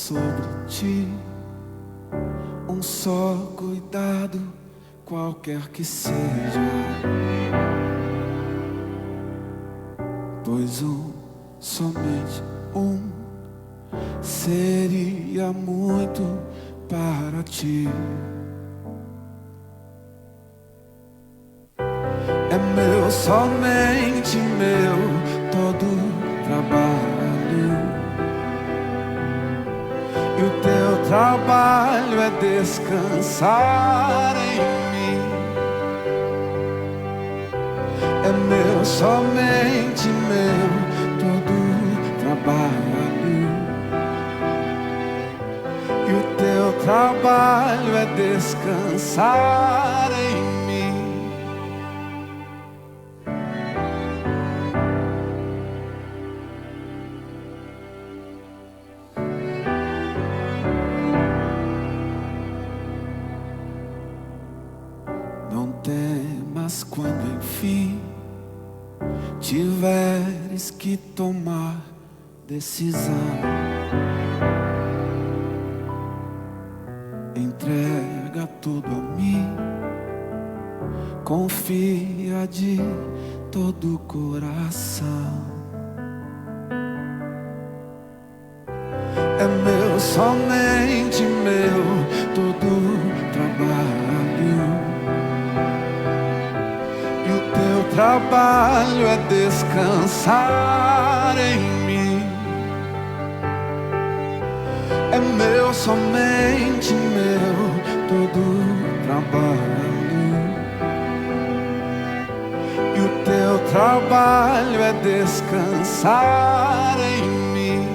sobre ti um só cuidado, qualquer que seja, pois somente seria muito para ti. É meu, somente meu, todo trabalho, e o teu trabalho é descansar em mim. É meu, somente meu, todo trabalho, e o teu trabalho é descansar em mim. Mas quando enfim tiveres que tomar decisão, entrega tudo a mim, confia de todo o coração. É meu, somente meu, todo trabalho, trabalho é descansar em mim. É meu, somente meu, todo trabalho, e o teu trabalho é descansar em mim.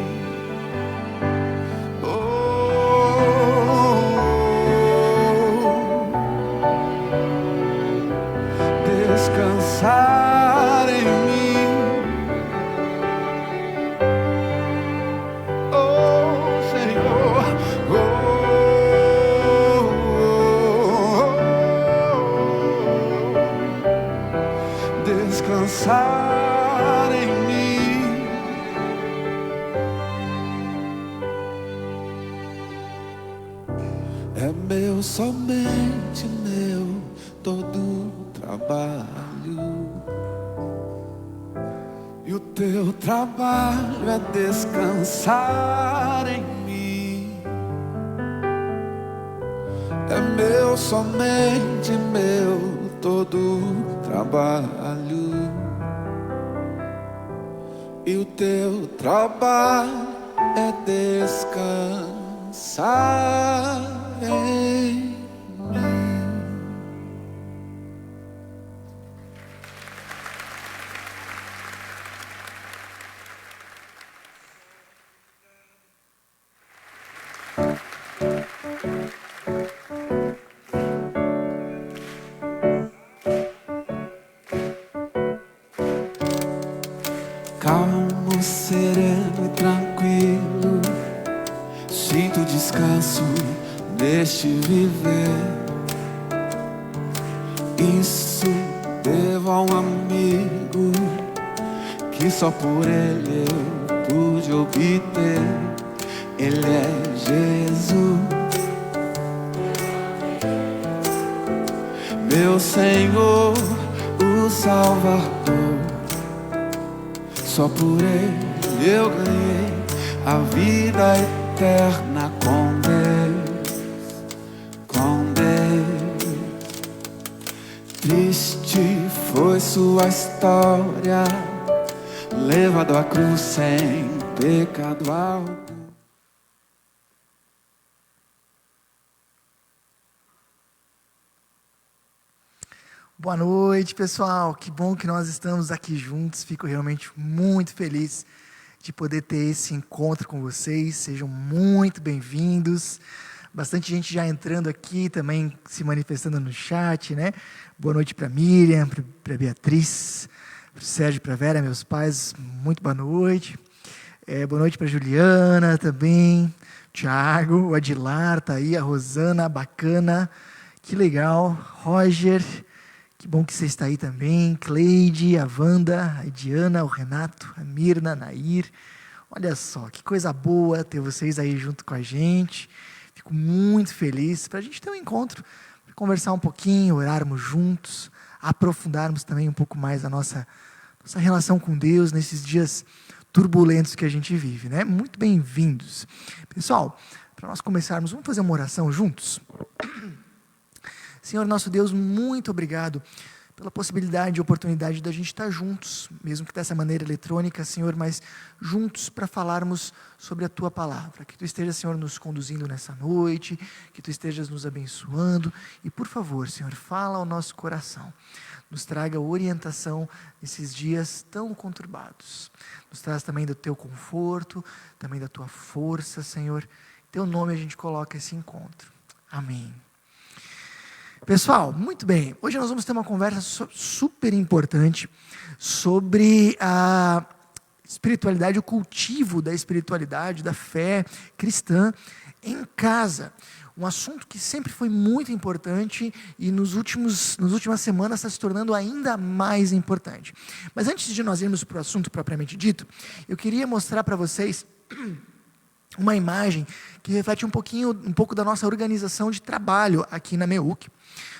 Descansar em mim, oh Senhor, descansar em mim. É meu, somente meu, todo trabalho, e o teu trabalho é descansar em mim. É meu, somente meu, todo trabalho, e o teu trabalho é descansar em mim. Calmo, sereno e tranquilo, sinto descanso neste viver. Isso devo a um amigo que só por ele eu pude obter. Ele é Jesus, meu Senhor, o Salvador. Só por ele eu ganhei a vida eterna com Deus, com Deus. Triste foi sua história, levado à cruz sem pecado algum. Boa noite, pessoal. Que bom que nós estamos aqui juntos. Fico realmente muito feliz de poder ter esse encontro com vocês. Sejam muito bem-vindos. Bastante gente já entrando aqui, também se manifestando no chat, né? Boa noite para Miriam, para Beatriz, para o Sérgio, para a Vera, meus pais. Muito boa noite. Boa noite para Juliana também. Tiago, o Adilar está aí, a Rosana, bacana. Que legal. Roger. Que bom que você está aí também. Cleide, a Wanda, a Diana, o Renato, a Mirna, a Nair, Olha só, que coisa boa ter vocês aí junto com a gente. Fico muito feliz para a gente ter um encontro, conversar um pouquinho, orarmos juntos, aprofundarmos também um pouco mais a nossa relação com Deus nesses dias turbulentos que a gente vive, né? Muito bem-vindos. Pessoal, para nós começarmos, vamos fazer uma oração juntos? Senhor nosso Deus, muito obrigado pela possibilidade e oportunidade da gente estar juntos, mesmo que dessa maneira eletrônica, Senhor, mas juntos para falarmos sobre a Tua Palavra. Que Tu estejas, Senhor, nos conduzindo nessa noite, que Tu estejas nos abençoando e, por favor, Senhor, fala ao nosso coração. Nos traga orientação nesses dias tão conturbados. Nos traz também do Teu conforto, também da Tua força, Senhor. Em Teu nome a gente coloca esse encontro. Amém. Pessoal, muito bem, hoje nós vamos ter uma conversa super importante sobre a espiritualidade, o cultivo da espiritualidade, da fé cristã em casa. Um assunto que sempre foi muito importante e nas últimas semanas está se tornando ainda mais importante. Mas antes de nós irmos para o assunto propriamente dito, eu queria mostrar para vocês uma imagem que reflete um pouco da nossa organização de trabalho aqui na MEUC.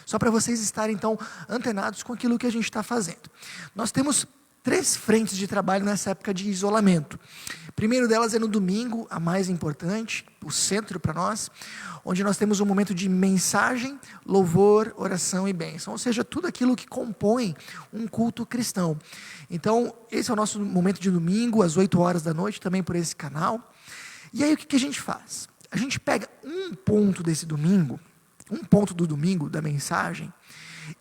Só para vocês estarem, então, antenados com aquilo que a gente está fazendo. Nós temos 3 frentes de trabalho nessa época de isolamento. A primeira delas é no domingo, a mais importante, o centro para nós, onde nós temos um momento de mensagem, louvor, oração e bênção. Ou seja, tudo aquilo que compõe um culto cristão. Então, esse é o nosso momento de domingo, às 8 horas da noite, também por esse canal. E aí o que a gente faz? A gente pega um ponto desse domingo, um ponto do domingo da mensagem,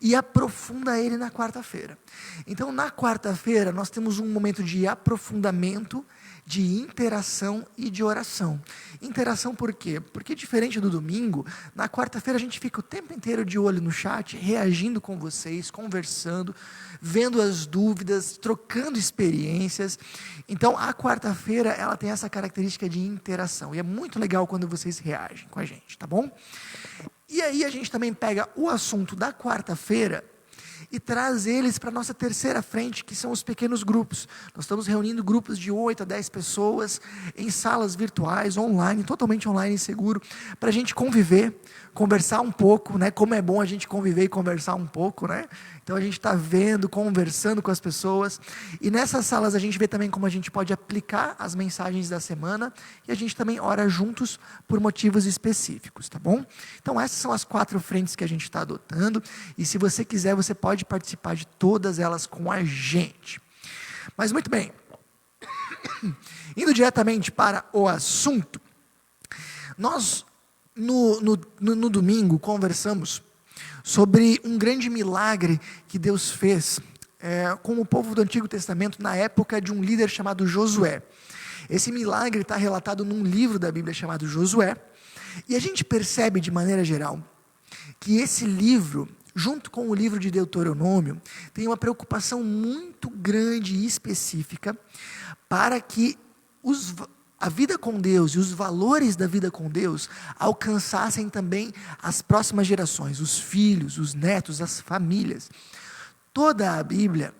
e aprofunda ele na quarta-feira. Então, na quarta-feira, nós temos um momento de aprofundamento, de interação e de oração. Interação por quê? Porque diferente do domingo, na quarta-feira a gente fica o tempo inteiro de olho no chat, reagindo com vocês, conversando, vendo as dúvidas, trocando experiências. Então, a quarta-feira, ela tem essa característica de interação. E é muito legal quando vocês reagem com a gente, tá bom? E aí a gente também pega o assunto da quarta-feira e traz eles para a nossa terceira frente, que são os pequenos grupos. Nós estamos reunindo grupos de 8 a 10 pessoas em salas virtuais, online, totalmente online e seguro, para a gente conviver, conversar um pouco, né? Como é bom a gente conviver e conversar um pouco, né? Então a gente está vendo, conversando com as pessoas, e nessas salas a gente vê também como a gente pode aplicar as mensagens da semana, e a gente também ora juntos por motivos específicos, tá bom? Então essas são as 4 frentes que a gente está adotando, e se você quiser, você pode participar de todas elas com a gente. Mas muito bem, indo diretamente para o assunto, nós no domingo conversamos sobre um grande milagre que Deus fez com o povo do Antigo Testamento na época de um líder chamado Josué. Esse milagre está relatado num livro da Bíblia chamado Josué, e a gente percebe de maneira geral que esse livro, junto com o livro de Deuteronômio, tem uma preocupação muito grande e específica para que a vida com Deus e os valores da vida com Deus alcançassem também as próximas gerações, os filhos, os netos, as famílias. Toda a Bíblia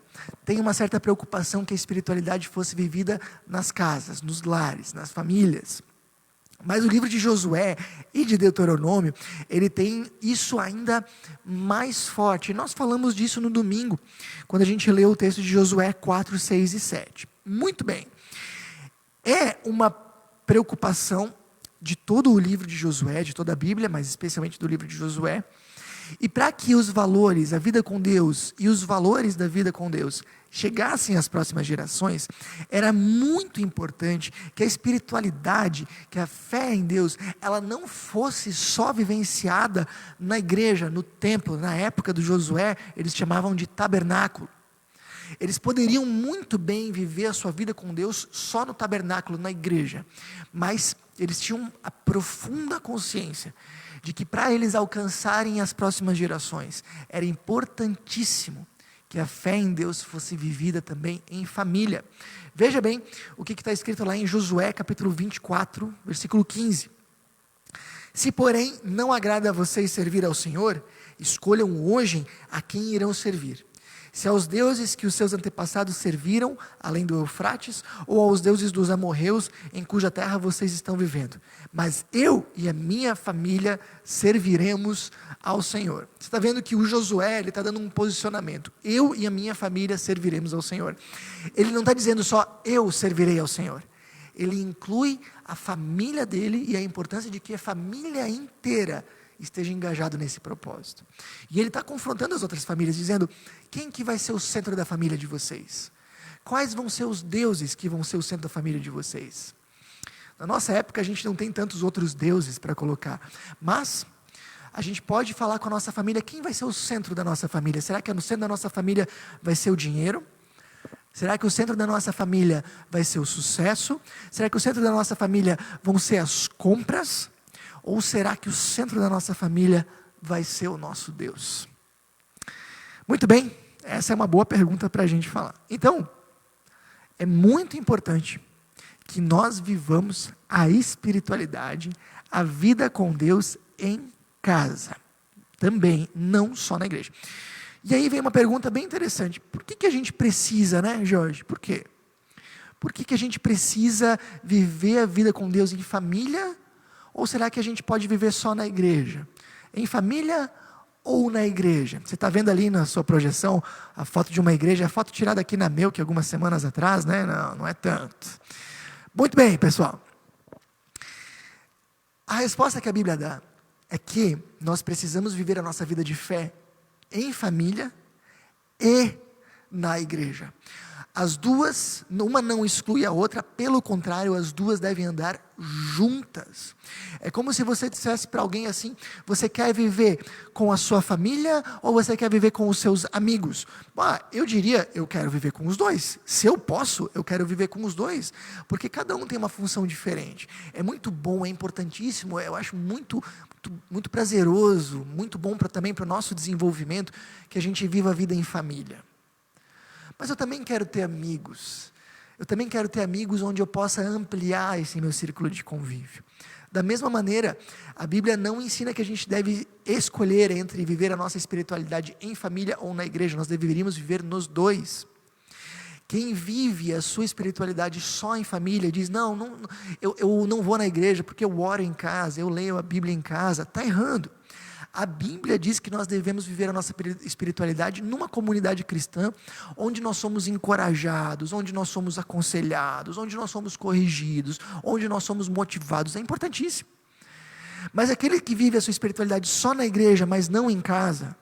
tem uma certa preocupação que a espiritualidade fosse vivida nas casas, nos lares, nas famílias. Mas o livro de Josué e de Deuteronômio, ele tem isso ainda mais forte. E nós falamos disso no domingo, quando a gente leu o texto de Josué 4, 6 e 7. Muito bem. É uma preocupação de todo o livro de Josué, de toda a Bíblia, mas especialmente do livro de Josué. E para que os valores, a vida com Deus e os valores da vida com Deus chegassem às próximas gerações, era muito importante que a espiritualidade, que a fé em Deus, ela não fosse só vivenciada na igreja, no templo. Na época do Josué, eles chamavam de tabernáculo. Eles poderiam muito bem viver a sua vida com Deus só no tabernáculo, na igreja, mas eles tinham a profunda consciência de que para eles alcançarem as próximas gerações, era importantíssimo que a fé em Deus fosse vivida também em família. Veja bem o que está escrito lá em Josué capítulo 24, versículo 15. Se porém não agrada a vocês servir ao Senhor, escolham hoje a quem irão servir. se aos deuses que os seus antepassados serviram, além do Eufrates, ou aos deuses dos amorreus, em cuja terra vocês estão vivendo. Mas eu e a minha família serviremos ao Senhor. Você está vendo que o Josué está dando um posicionamento. Eu e a minha família serviremos ao Senhor. Ele não está dizendo só eu servirei ao Senhor. Ele inclui a família dele e a importância de que a família inteira esteja engajado nesse propósito. E ele está confrontando as outras famílias, dizendo: quem que vai ser o centro da família de vocês? Quais vão ser os deuses que vão ser o centro da família de vocês? Na nossa época a gente não tem tantos outros deuses para colocar, mas a gente pode falar com a nossa família: quem vai ser o centro da nossa família? Será que no centro da nossa família vai ser o dinheiro? Será que o centro da nossa família vai ser o sucesso? Será que o centro da nossa família vão ser as compras? Ou será que o centro da nossa família vai ser o nosso Deus? Muito bem, essa é uma boa pergunta para a gente falar. Então, é muito importante que nós vivamos a espiritualidade, a vida com Deus em casa. Também, não só na igreja. E aí vem uma pergunta bem interessante. Por que a gente precisa, né, Jorge? Por quê? Por que a gente precisa viver a vida com Deus em família? Ou será que a gente pode viver só na igreja? Em família ou na igreja? Você está vendo ali na sua projeção a foto de uma igreja, a foto tirada aqui na Melk algumas semanas atrás, né? Não é tanto. Muito bem, pessoal. A resposta que a Bíblia dá é que nós precisamos viver a nossa vida de fé em família e na igreja. As duas, uma não exclui a outra, pelo contrário, as duas devem andar juntas. É como se você dissesse para alguém assim: você quer viver com a sua família ou você quer viver com os seus amigos? Eu diria, eu quero viver com os dois. Se eu posso, eu quero viver com os dois, porque cada um tem uma função diferente. É muito bom, é importantíssimo, eu acho muito prazeroso, muito bom também para o nosso desenvolvimento, que a gente viva a vida em família. Mas eu também quero ter amigos. Eu também quero ter amigos onde eu possa ampliar esse meu círculo de convívio. Da mesma maneira, a Bíblia não ensina que a gente deve escolher entre viver a nossa espiritualidade em família ou na igreja. Nós deveríamos viver nos dois. Quem vive a sua espiritualidade só em família, diz: eu não vou na igreja porque eu oro em casa, eu leio a Bíblia em casa. Está errando. A Bíblia diz que nós devemos viver a nossa espiritualidade numa comunidade cristã, onde nós somos encorajados, onde nós somos aconselhados, onde nós somos corrigidos, onde nós somos motivados. É importantíssimo. Mas aquele que vive a sua espiritualidade só na igreja, mas não em casa,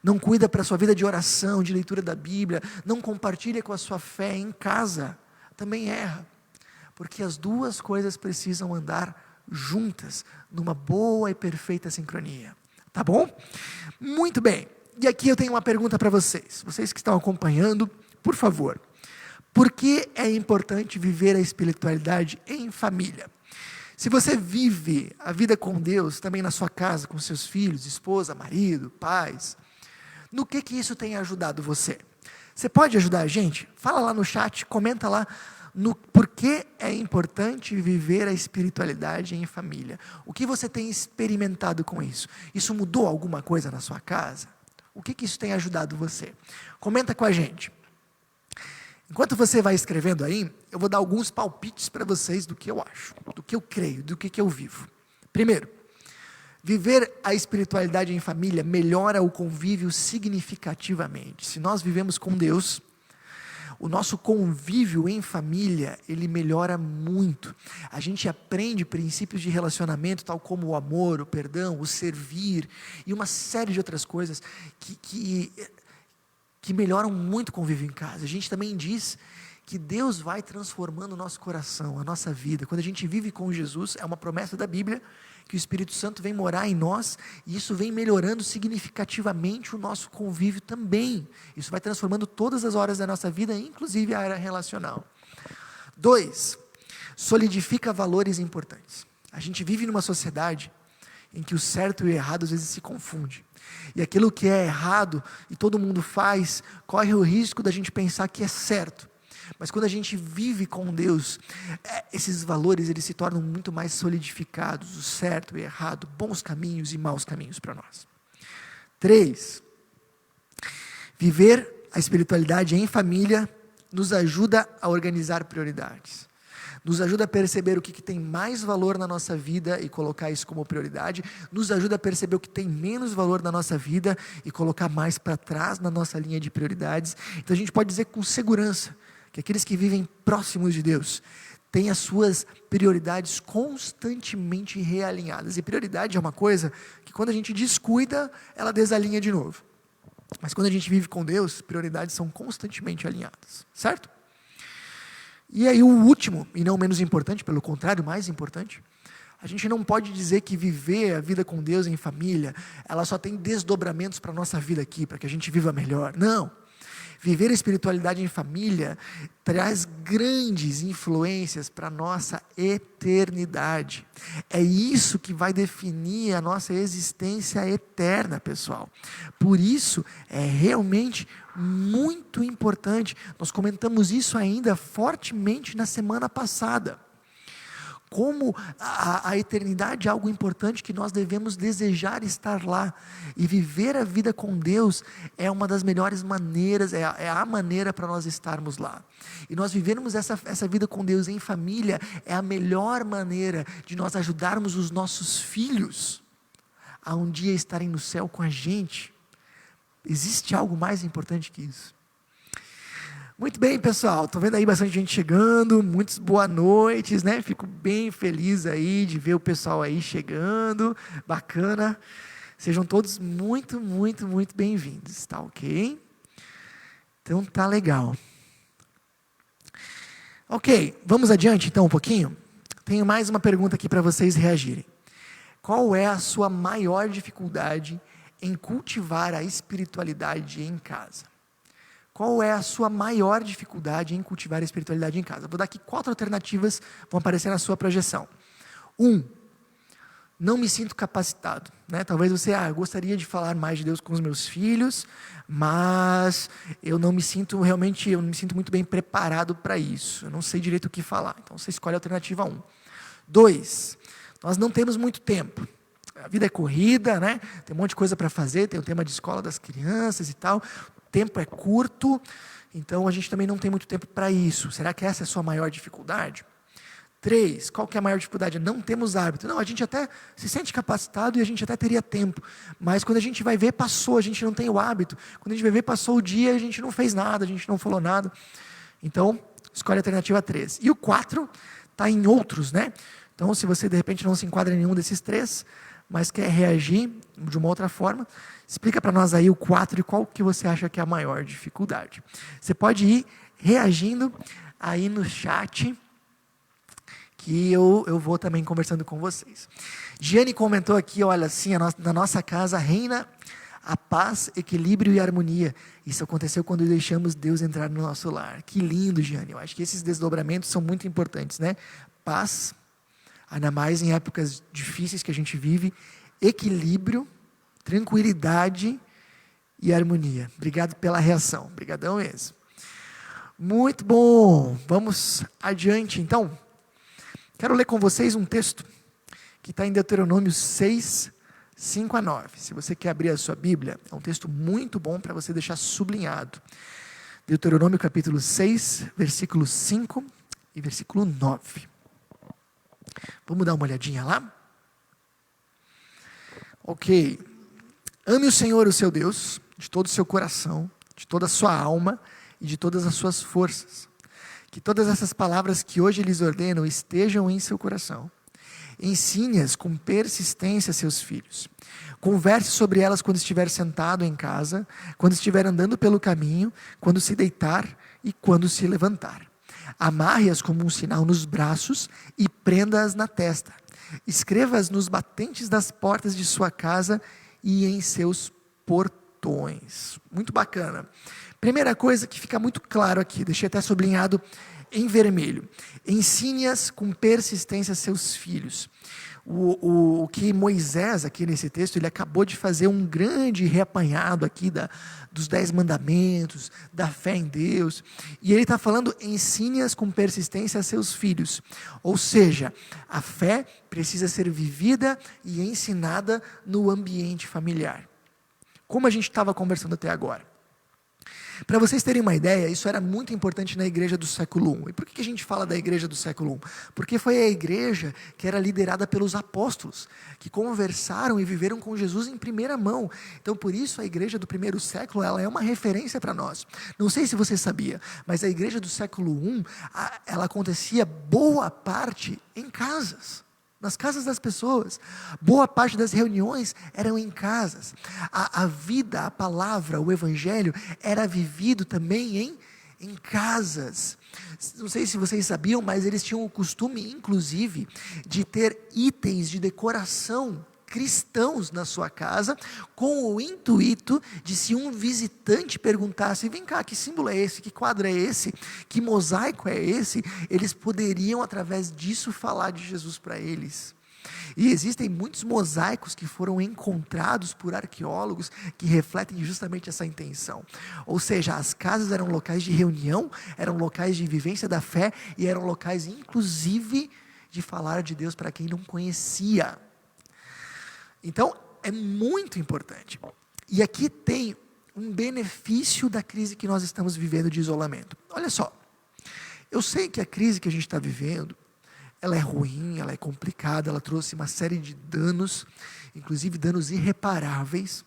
não cuida para a sua vida de oração, de leitura da Bíblia, não compartilha com a sua fé em casa, também erra. Porque as duas coisas precisam andar juntas, numa boa e perfeita sincronia. Tá bom? Muito bem. E aqui eu tenho uma pergunta para vocês. Vocês que estão acompanhando, por favor. Por que é importante viver a espiritualidade em família? Se você vive a vida com Deus também na sua casa, com seus filhos, esposa, marido, pais, no que isso tem ajudado você? Você pode ajudar a gente? Fala lá no chat, comenta lá. Por que é importante viver a espiritualidade em família? O que você tem experimentado com isso? Isso mudou alguma coisa na sua casa? O que isso tem ajudado você? Comenta com a gente. Enquanto você vai escrevendo aí, eu vou dar alguns palpites para vocês do que eu acho, do que eu creio, do que eu vivo. Primeiro, viver a espiritualidade em família melhora o convívio significativamente. Se nós vivemos com Deus, o nosso convívio em família, ele melhora muito. A gente aprende princípios de relacionamento, tal como o amor, o perdão, o servir, e uma série de outras coisas que melhoram muito o convívio em casa. A gente também diz que Deus vai transformando o nosso coração, a nossa vida. Quando a gente vive com Jesus, é uma promessa da Bíblia, que o Espírito Santo vem morar em nós, e isso vem melhorando significativamente o nosso convívio também. Isso vai transformando todas as áreas da nossa vida, inclusive a área relacional. 2, solidifica valores importantes. A gente vive numa sociedade em que o certo e o errado às vezes se confunde. E aquilo que é errado, e todo mundo faz, corre o risco da gente pensar que é certo. Mas quando a gente vive com Deus, esses valores eles se tornam muito mais solidificados, o certo e o errado, bons caminhos e maus caminhos para nós. 3, viver A espiritualidade em família nos ajuda a organizar prioridades. Nos ajuda a perceber o que tem mais valor na nossa vida e colocar isso como prioridade. Nos ajuda a perceber o que tem menos valor na nossa vida e colocar mais para trás na nossa linha de prioridades. Então a gente pode dizer com segurança que aqueles que vivem próximos de Deus têm as suas prioridades constantemente realinhadas. E prioridade é uma coisa que quando a gente descuida, ela desalinha de novo. Mas quando a gente vive com Deus, prioridades são constantemente alinhadas, certo? E aí o último, e não menos importante, pelo contrário, mais importante, a gente não pode dizer que viver a vida com Deus em família, ela só tem desdobramentos para a nossa vida aqui, para que a gente viva melhor. Não. Viver a espiritualidade em família traz grandes influências para a nossa eternidade. É isso que vai definir a nossa existência eterna, pessoal. Por isso, é realmente muito importante. Nós comentamos isso ainda fortemente na semana passada. Como a eternidade é algo importante que nós devemos desejar estar lá, e viver a vida com Deus é uma das melhores maneiras, é a maneira para nós estarmos lá, e nós vivermos essa vida com Deus em família, é a melhor maneira de nós ajudarmos os nossos filhos a um dia estarem no céu com a gente. Existe algo mais importante que isso? Muito bem, pessoal, estou vendo aí bastante gente chegando, muitas boas noites, né? Fico bem feliz aí de ver o pessoal aí chegando, bacana. Sejam todos muito, muito, muito bem-vindos, tá ok? Então tá legal. Ok, vamos adiante então um pouquinho? Tenho mais uma pergunta aqui para vocês reagirem. Qual é a sua maior dificuldade em cultivar a espiritualidade em casa? Qual é a sua maior dificuldade em cultivar a espiritualidade em casa? Vou dar aqui 4 alternativas, vão aparecer na sua projeção. 1, não me sinto capacitado. Né? Talvez você, eu gostaria de falar mais de Deus com os meus filhos, mas eu não me sinto muito bem preparado para isso. Eu não sei direito o que falar. Então você escolhe a alternativa 1. 2, nós não temos muito tempo. A vida é corrida, né? Tem um monte de coisa para fazer, tem o tema de escola das crianças e tal. O tempo é curto, então a gente também não tem muito tempo para isso. Será que essa é a sua maior dificuldade? 3, qual que é a maior dificuldade? Não temos hábito. Não, a gente até se sente capacitado e a gente até teria tempo, mas quando a gente vai ver, passou, a gente não tem o hábito. Quando a gente vai ver, passou o dia, a gente não fez nada, a gente não falou nada. Então, escolhe a alternativa 3. E o 4 está em outros, né? Então, se você de repente não se enquadra em nenhum desses 3, mas quer reagir de uma outra forma, explica para nós aí o 4 e qual que você acha que é a maior dificuldade. Você pode ir reagindo aí no chat, que eu vou também conversando com vocês. Giane comentou aqui, olha, assim, na nossa casa reina a paz, equilíbrio e harmonia. Isso aconteceu quando deixamos Deus entrar no nosso lar. Que lindo, Giane. Eu acho que esses desdobramentos são muito importantes, né? Paz, ainda mais em épocas difíceis que a gente vive, equilíbrio, tranquilidade e harmonia. Obrigado pela reação, obrigadão mesmo. Muito bom, vamos adiante então. Quero ler com vocês um texto que está em Deuteronômio 6, 5 a 9. Se você quer abrir a sua Bíblia, é um texto muito bom para você deixar sublinhado. Deuteronômio capítulo 6, versículo 5 e versículo 9. Vamos dar uma olhadinha lá? Ok. Ame o Senhor, o seu Deus, de todo o seu coração, de toda a sua alma e de todas as suas forças. Que todas essas palavras que hoje lhes ordeno estejam em seu coração. Ensine-as com persistência a seus filhos. Converse sobre elas quando estiver sentado em casa, quando estiver andando pelo caminho, quando se deitar e quando se levantar. Amarre-as como um sinal nos braços e prenda-as na testa. Escreva-as nos batentes das portas de sua casa e em seus portões. Muito bacana. Primeira coisa que fica muito claro aqui, deixei até sublinhado em vermelho. Ensine-as com persistência a seus filhos. O que Moisés, aqui nesse texto, ele acabou de fazer um grande reapanhado aqui dos 10 mandamentos, da fé em Deus, e ele está falando, ensine-as com persistência a seus filhos, ou seja, a fé precisa ser vivida e ensinada no ambiente familiar, como a gente estava conversando até agora. Para vocês terem uma ideia, isso era muito importante na igreja do século I. E por que a gente fala da igreja do século I? Porque foi a igreja que era liderada pelos apóstolos, que conversaram e viveram com Jesus em primeira mão. Então, por isso, a igreja do primeiro século, ela é uma referência para nós. Não sei se você sabia, mas a igreja do século I, ela acontecia boa parte em casas. Nas casas das pessoas, boa parte das reuniões eram em casas. A vida, a palavra, o evangelho era vivido também em casas. Não sei se vocês sabiam, mas eles tinham o costume, inclusive, de ter itens de decoração cristãos na sua casa, com o intuito de, se um visitante perguntasse: vem cá, que símbolo é esse, que quadro é esse, que mosaico é esse, eles poderiam através disso falar de Jesus para eles. E existem muitos mosaicos que foram encontrados por arqueólogos que refletem justamente essa intenção. Ou seja, as casas eram locais de reunião, eram locais de vivência da fé e eram locais inclusive de falar de Deus para quem não conhecia. Então, é muito importante. E aqui tem um benefício da crise que nós estamos vivendo de isolamento. Olha só, eu sei que a crise que a gente está vivendo, ela é ruim, ela é complicada, ela trouxe uma série de danos, inclusive danos irreparáveis,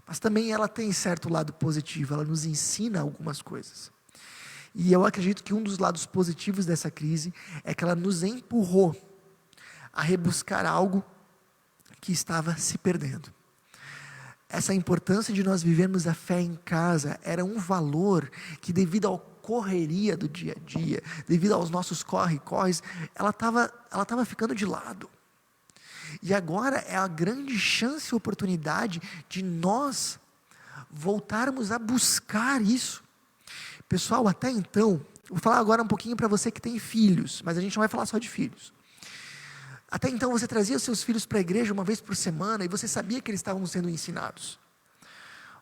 mas também ela tem certo lado positivo, ela nos ensina algumas coisas. E eu acredito que um dos lados positivos dessa crise é que ela nos empurrou a rebuscar algo que estava se perdendo. Essa importância de nós vivermos a fé em casa era um valor que, devido à correria do dia a dia, devido aos nossos corre-corres, ela estava ficando de lado. E agora é a grande chance e oportunidade de nós voltarmos a buscar isso. Pessoal, até então, vou falar agora um pouquinho para você que tem filhos, mas a gente não vai falar só de filhos. Até então você trazia os seus filhos para a igreja uma vez por semana e você sabia que eles estavam sendo ensinados.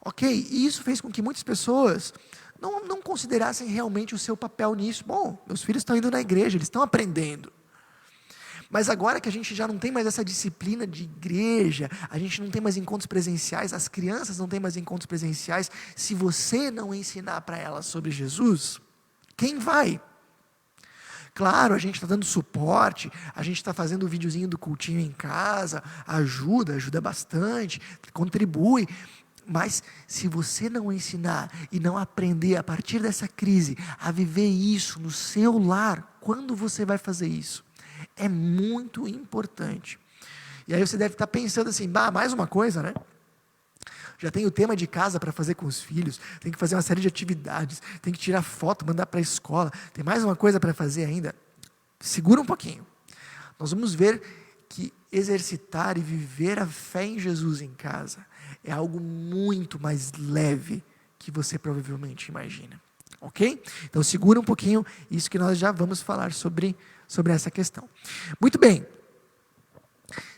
Ok, e isso fez com que muitas pessoas não considerassem realmente o seu papel nisso. Bom, meus filhos estão indo na igreja, eles estão aprendendo. Mas agora que a gente já não tem mais essa disciplina de igreja, a gente não tem mais encontros presenciais, as crianças não têm mais encontros presenciais, se você não ensinar para elas sobre Jesus, quem vai? Claro, a gente está dando suporte, a gente está fazendo o videozinho do cultinho em casa, ajuda bastante, contribui, mas se você não ensinar e não aprender a partir dessa crise a viver isso no seu lar, quando você vai fazer isso? É muito importante. E aí você deve estar pensando assim, mais uma coisa, né? Já tem o tema de casa para fazer com os filhos, tem que fazer uma série de atividades, tem que tirar foto, mandar para a escola, tem mais uma coisa para fazer ainda. Segura um pouquinho. Nós vamos ver que exercitar e viver a fé em Jesus em casa é algo muito mais leve que você provavelmente imagina. Ok? Então segura um pouquinho, isso que nós já vamos falar sobre essa questão. Muito bem.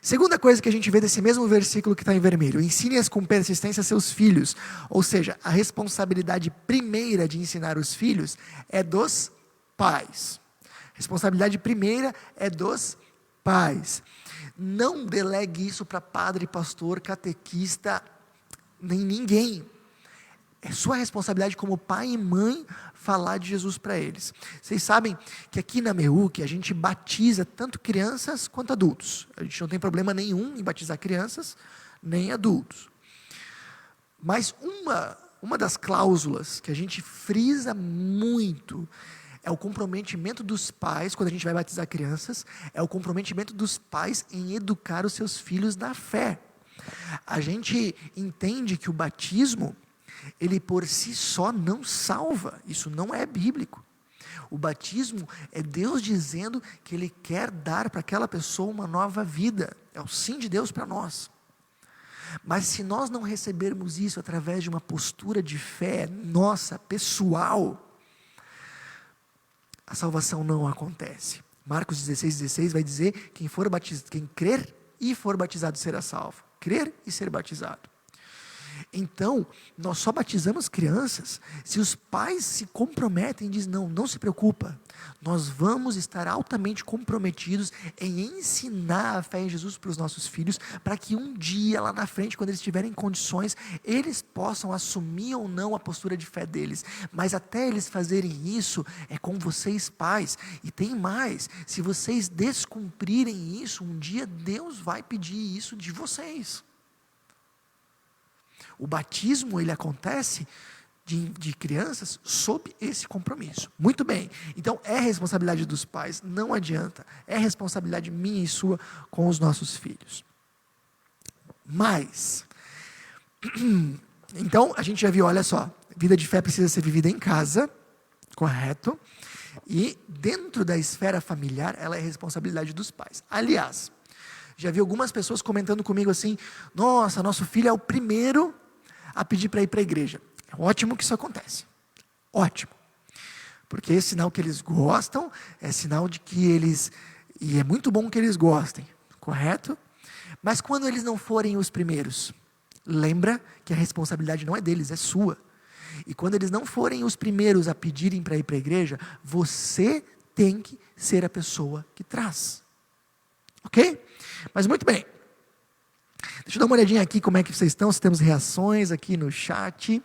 Segunda coisa que a gente vê desse mesmo versículo que está em vermelho: ensine-as com persistência seus filhos. Ou seja, a responsabilidade primeira de ensinar os filhos é dos pais. Responsabilidade primeira é dos pais. Não delegue isso para padre, pastor, catequista, nem ninguém. É sua responsabilidade como pai e mãe falar de Jesus para eles. Vocês sabem que aqui na MEUC a gente batiza tanto crianças quanto adultos. A gente não tem problema nenhum em batizar crianças nem adultos. Mas uma das cláusulas que a gente frisa muito é o comprometimento dos pais, quando a gente vai batizar crianças, é o comprometimento dos pais em educar os seus filhos na fé. A gente entende que o batismo, ele por si só não salva, isso não é bíblico. O batismo é Deus dizendo que Ele quer dar para aquela pessoa uma nova vida, é o sim de Deus para nós. Mas se nós não recebermos isso através de uma postura de fé nossa, pessoal, a salvação não acontece. Marcos 16 vai dizer: quem crer e for batizado será salvo. Crer e ser batizado. Então, nós só batizamos crianças se os pais se comprometem e dizem, não se preocupa, nós vamos estar altamente comprometidos em ensinar a fé em Jesus para os nossos filhos, para que um dia lá na frente, quando eles tiverem condições, eles possam assumir ou não a postura de fé deles, mas até eles fazerem isso, é com vocês pais, e tem mais, se vocês descumprirem isso, um dia Deus vai pedir isso de vocês. O batismo, ele acontece de crianças sob esse compromisso. Muito bem, então é responsabilidade dos pais, não adianta, é responsabilidade minha e sua com os nossos filhos. Mas, então a gente já viu, olha só, vida de fé precisa ser vivida em casa, correto? E dentro da esfera familiar, ela é responsabilidade dos pais. Aliás, já vi algumas pessoas comentando comigo assim, nossa, nosso filho é o primeiro a pedir para ir para a igreja. É ótimo que isso acontece. Ótimo. Porque é sinal que eles gostam, é sinal de que eles... E é muito bom que eles gostem, correto? Mas quando eles não forem os primeiros, lembra que a responsabilidade não é deles, é sua. E quando eles não forem os primeiros a pedirem para ir para a igreja, você tem que ser a pessoa que traz. Ok? Mas muito bem. Deixa eu dar uma olhadinha aqui como é que vocês estão, se temos reações aqui no chat.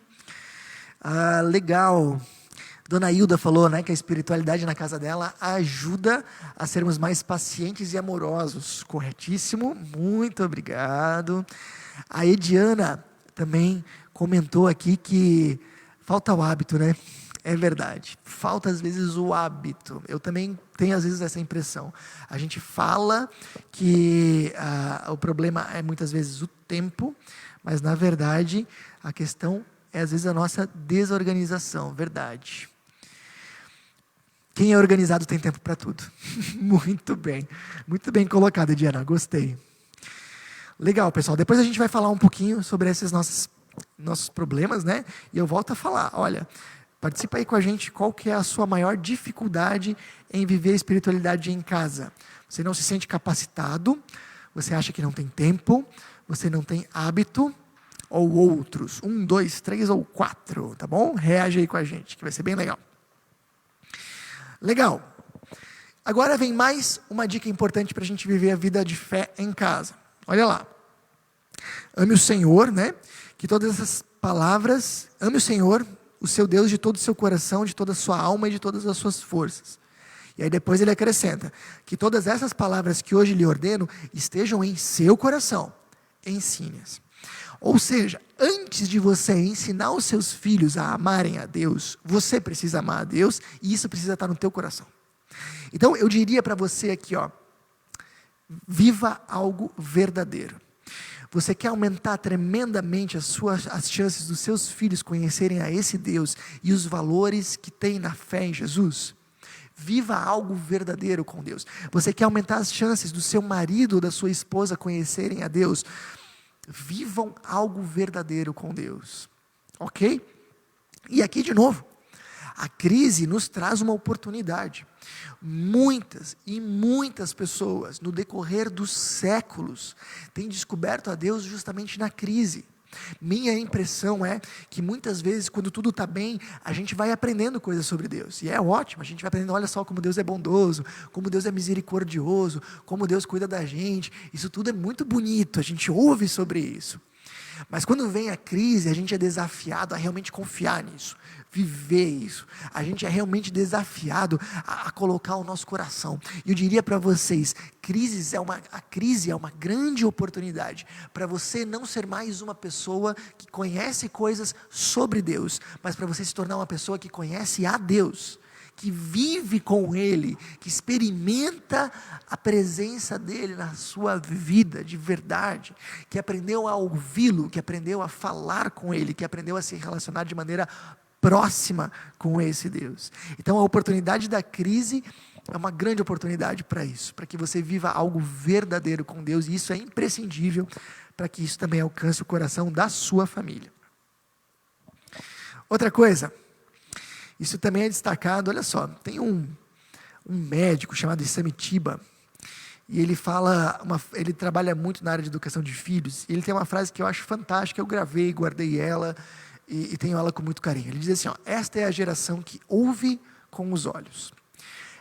Legal. Dona Hilda falou, né, que a espiritualidade na casa dela ajuda a sermos mais pacientes e amorosos. Corretíssimo, muito obrigado. A Ediana também comentou aqui que falta o hábito, né? É verdade, falta às vezes o hábito. Eu também tenho às vezes essa impressão. A gente fala que o problema é muitas vezes o tempo, mas na verdade a questão é às vezes a nossa desorganização, verdade. Quem é organizado tem tempo para tudo. Muito bem colocado, Diana, gostei. Legal, pessoal, depois a gente vai falar um pouquinho sobre esses nossos problemas, né? E eu volto a falar, olha... Participa aí com a gente, qual que é a sua maior dificuldade em viver a espiritualidade em casa? Você não se sente capacitado, você acha que não tem tempo, você não tem hábito, ou outros, 1, 2, 3 ou 4, tá bom? Reage aí com a gente, que vai ser bem legal. Legal. Agora vem mais uma dica importante para a gente viver a vida de fé em casa. Olha lá. Ame o Senhor, né? Que todas essas palavras, ame o Senhor, o seu Deus de todo o seu coração, de toda a sua alma e de todas as suas forças. E aí depois ele acrescenta, que todas essas palavras que hoje lhe ordeno, estejam em seu coração, ensine-as. Ou seja, antes de você ensinar os seus filhos a amarem a Deus, você precisa amar a Deus, e isso precisa estar no teu coração. Então eu diria para você aqui, viva algo verdadeiro. Você quer aumentar tremendamente as chances dos seus filhos conhecerem a esse Deus e os valores que tem na fé em Jesus? Viva algo verdadeiro com Deus. Você quer aumentar as chances do seu marido ou da sua esposa conhecerem a Deus? Vivam algo verdadeiro com Deus. Ok? E aqui de novo, a crise nos traz uma oportunidade. Muitas e muitas pessoas no decorrer dos séculos têm descoberto a Deus justamente na crise. Minha impressão é que muitas vezes quando tudo está bem, a gente vai aprendendo coisas sobre Deus, e é ótimo, a gente vai aprendendo, olha só como Deus é bondoso, como Deus é misericordioso, como Deus cuida da gente, isso tudo é muito bonito, a gente ouve sobre isso. Mas quando vem a crise, a gente é desafiado a realmente confiar nisso, viver isso. A gente é realmente desafiado a colocar o nosso coração. E eu diria para vocês, a crise é uma grande oportunidade para você não ser mais uma pessoa que conhece coisas sobre Deus, mas para você se tornar uma pessoa que conhece a Deus, que vive com Ele, que experimenta a presença dEle na sua vida de verdade, que aprendeu a ouvi-lo, que aprendeu a falar com Ele, que aprendeu a se relacionar de maneira próxima com esse Deus. Então a oportunidade da crise é uma grande oportunidade para isso, para que você viva algo verdadeiro com Deus, e isso é imprescindível para que isso também alcance o coração da sua família. Outra coisa, isso também é destacado, olha só, tem um médico chamado Samitiba, E ele trabalha muito na área de educação de filhos, e ele tem uma frase que eu acho fantástica, eu gravei, guardei ela, e tenho ela com muito carinho. Ele diz assim, ó, esta é a geração que ouve com os olhos.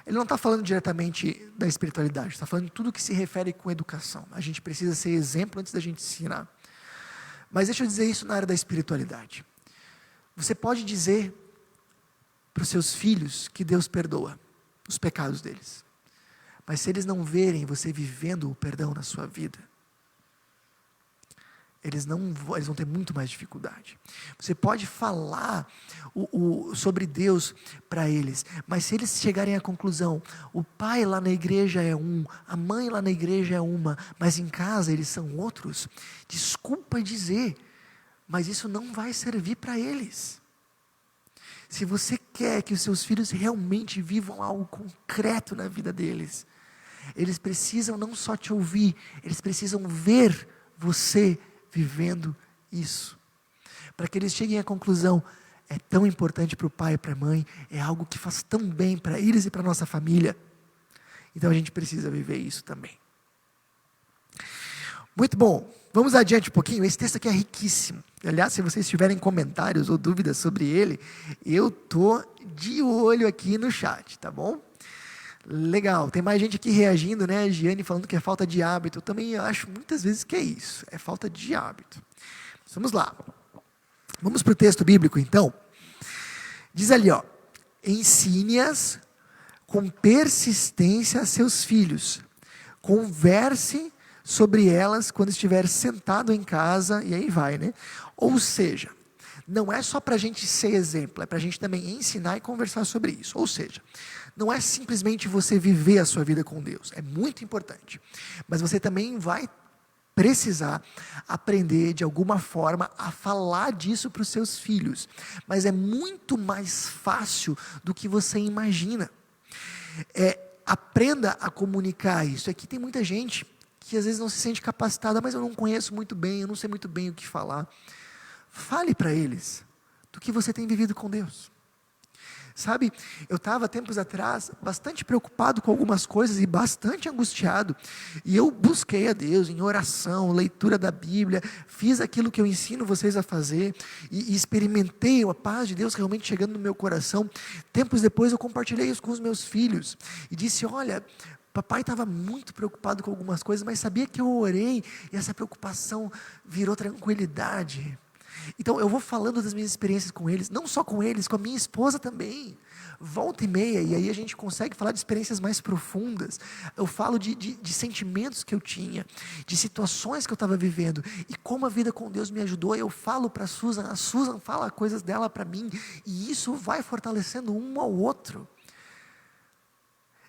Ele não está falando diretamente da espiritualidade, está falando de tudo que se refere com educação. A gente precisa ser exemplo antes da gente ensinar. Mas deixa eu dizer isso na área da espiritualidade. Você pode dizer para os seus filhos que Deus perdoa os pecados deles. Mas se eles não verem você vivendo o perdão na sua vida, eles vão ter muito mais dificuldade. Você pode falar sobre Deus para eles, mas se eles chegarem à conclusão, o pai lá na igreja é um, a mãe lá na igreja é uma, mas em casa eles são outros, desculpa dizer, mas isso não vai servir para eles. Se você quer que os seus filhos realmente vivam algo concreto na vida deles, eles precisam não só te ouvir, eles precisam ver você vivendo isso. Para que eles cheguem à conclusão, é tão importante para o pai e para a mãe, é algo que faz tão bem para eles e para a nossa família. Então a gente precisa viver isso também. Muito bom, vamos adiante um pouquinho. Esse texto aqui é riquíssimo. Aliás, se vocês tiverem comentários ou dúvidas sobre ele, eu estou de olho aqui no chat, tá bom? Legal, tem mais gente aqui reagindo, né? A Giane falando que é falta de hábito. Eu também acho muitas vezes que é isso, é falta de hábito. Vamos lá, vamos para o texto bíblico então. Diz ali, ó, ensine-as com persistência a seus filhos, converse sobre elas quando estiver sentado em casa, e aí vai, né? Ou seja, não é só para a gente ser exemplo, é para a gente também ensinar e conversar sobre isso. Ou seja, não é simplesmente você viver a sua vida com Deus, é muito importante, mas você também vai precisar aprender de alguma forma a falar disso para os seus filhos, mas é muito mais fácil do que você imagina. Aprenda a comunicar isso. Aqui tem muita gente que às vezes não se sente capacitada, mas eu não conheço muito bem, eu não sei muito bem o que falar. Fale para eles do que você tem vivido com Deus. Sabe, eu estava tempos atrás bastante preocupado com algumas coisas e bastante angustiado, e eu busquei a Deus em oração, leitura da Bíblia, fiz aquilo que eu ensino vocês a fazer, e experimentei a paz de Deus realmente chegando no meu coração. Tempos depois eu compartilhei isso com os meus filhos, e disse, olha, papai estava muito preocupado com algumas coisas, mas sabia que eu orei, e essa preocupação virou tranquilidade. Então eu vou falando das minhas experiências com eles, não só com eles, com a minha esposa também, volta e meia, e aí a gente consegue falar de experiências mais profundas. Eu falo de sentimentos que eu tinha, de situações que eu estava vivendo, e como a vida com Deus me ajudou. Eu falo para a Susan fala coisas dela para mim, e isso vai fortalecendo um ao outro.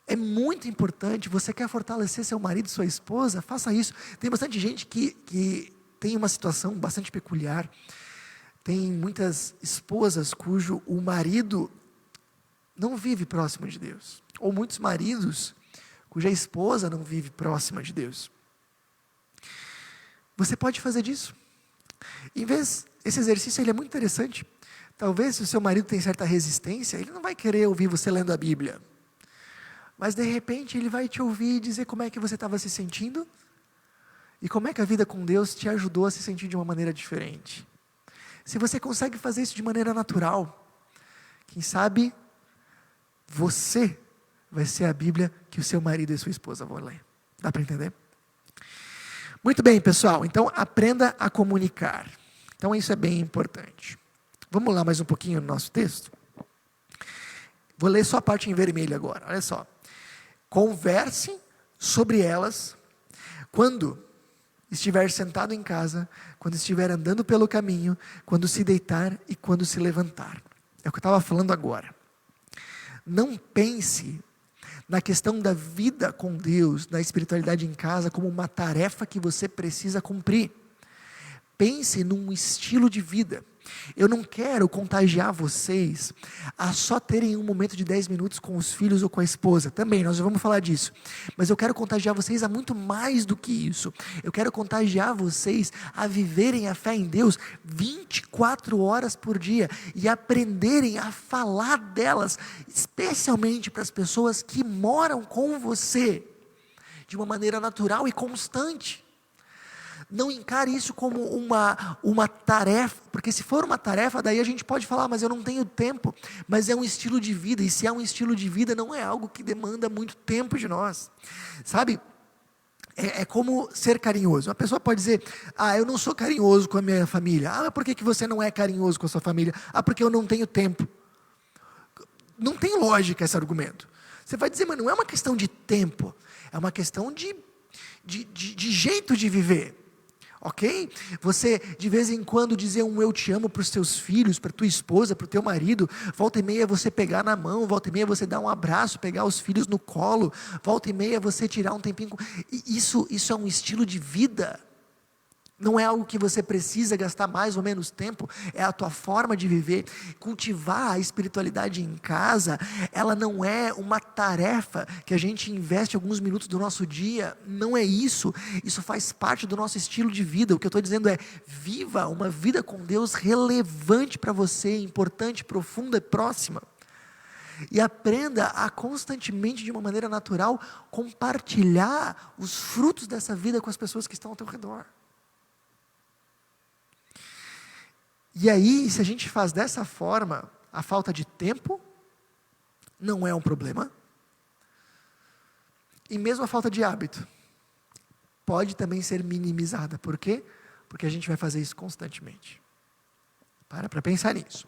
É muito importante. Você quer fortalecer seu marido, sua esposa, faça isso. Tem bastante gente que tem uma situação bastante peculiar. Tem muitas esposas cujo o marido não vive próximo de Deus, ou muitos maridos cuja esposa não vive próxima de Deus. Você pode fazer disso. Esse exercício ele é muito interessante. Talvez se o seu marido tem certa resistência, ele não vai querer ouvir você lendo a Bíblia, mas de repente ele vai te ouvir e dizer como é que você estava se sentindo, e como é que a vida com Deus te ajudou a se sentir de uma maneira diferente. Se você consegue fazer isso de maneira natural, quem sabe você vai ser a Bíblia que o seu marido e sua esposa vão ler. Dá para entender? Muito bem, pessoal. Então, aprenda a comunicar. Então, isso é bem importante. Vamos lá mais um pouquinho no nosso texto? Vou ler só a parte em vermelho agora. Olha só. Converse sobre elas quando estiver sentado em casa, quando estiver andando pelo caminho, quando se deitar e quando se levantar. É o que eu estava falando agora. Não pense na questão da vida com Deus, na espiritualidade em casa, como uma tarefa que você precisa cumprir. Pense num estilo de vida. Eu não quero contagiar vocês a só terem um momento de 10 minutos com os filhos ou com a esposa. Também, nós já vamos falar disso. Mas eu quero contagiar vocês a muito mais do que isso. Eu quero contagiar vocês a viverem a fé em Deus 24 horas por dia e aprenderem a falar delas, especialmente para as pessoas que moram com você, de uma maneira natural e constante. Não encare isso como uma tarefa, porque se for uma tarefa, daí a gente pode falar, mas eu não tenho tempo. Mas é um estilo de vida, e se é um estilo de vida, não é algo que demanda muito tempo de nós. Sabe, é como ser carinhoso. Uma pessoa pode dizer, eu não sou carinhoso com a minha família. Mas por que você não é carinhoso com a sua família? Porque eu não tenho tempo. Não tem lógica esse argumento. Você vai dizer, mas não é uma questão de tempo, é uma questão de jeito de viver. Ok? Você de vez em quando dizer um eu te amo para os teus filhos, para tua esposa, para o teu marido, volta e meia você pegar na mão, volta e meia você dar um abraço, pegar os filhos no colo, volta e meia você tirar um tempinho, isso é um estilo de vida, não é algo que você precisa gastar mais ou menos tempo, é a tua forma de viver. Cultivar a espiritualidade em casa, ela não é uma tarefa que a gente investe alguns minutos do nosso dia, não é isso faz parte do nosso estilo de vida. O que eu estou dizendo é, viva uma vida com Deus relevante para você, importante, profunda e próxima. E aprenda a constantemente, de uma maneira natural, compartilhar os frutos dessa vida com as pessoas que estão ao teu redor. E aí, se a gente faz dessa forma, a falta de tempo não é um problema. E mesmo a falta de hábito pode também ser minimizada. Por quê? Porque a gente vai fazer isso constantemente. Para pensar nisso.